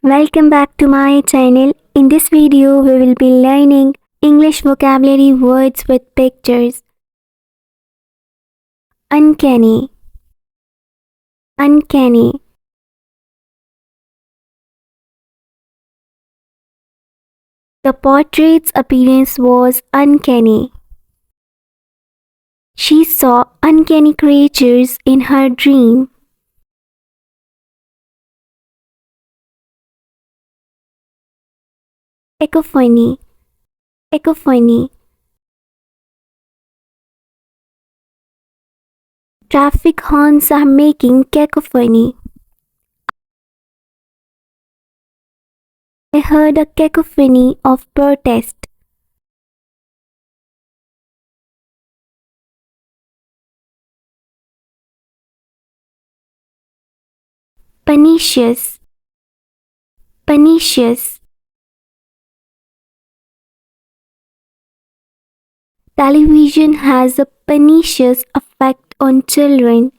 Welcome back to my channel. In this video, we will be learning English vocabulary words with pictures. Uncanny, uncanny. The portrait's appearance was uncanny. She saw uncanny creatures in her dream. Cacophony, cacophony. Traffic horns are making cacophony. I heard a cacophony of protest. Pernicious, pernicious. Television has a pernicious effect on children.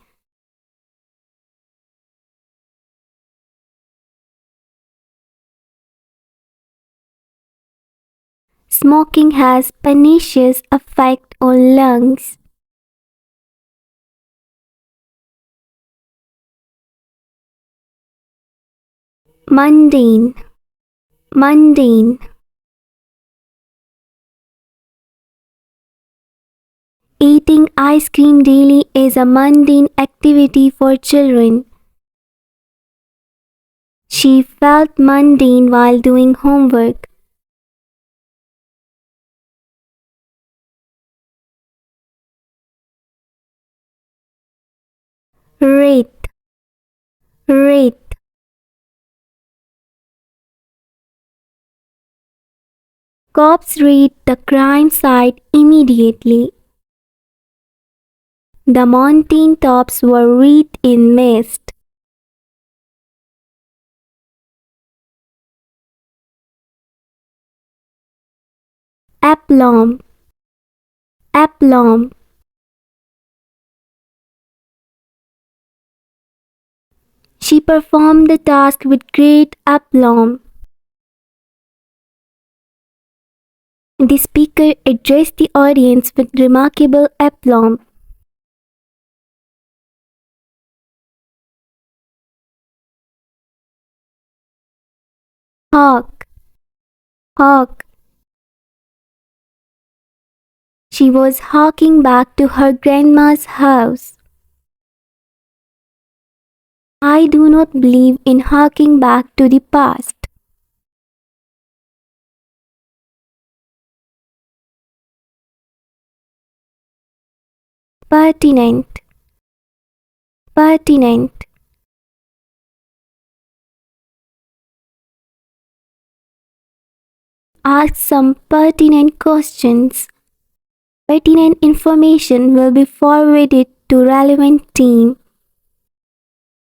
Smoking has pernicious effect on lungs. Mundane, mundane. Eating ice cream daily is a mundane activity for children. She felt mundane while doing homework. Wraith, wraith. Cops raid the crime site immediately. The mountain tops were wreathed in mist. Aplomb, aplomb. She performed the task with great aplomb. The speaker addressed the audience with remarkable aplomb. Hawk, hawk. She was hawking back to her grandma's house. I do not believe in harking back to the past. Pertinent, pertinent. Ask some pertinent questions. Pertinent information will be forwarded to relevant team.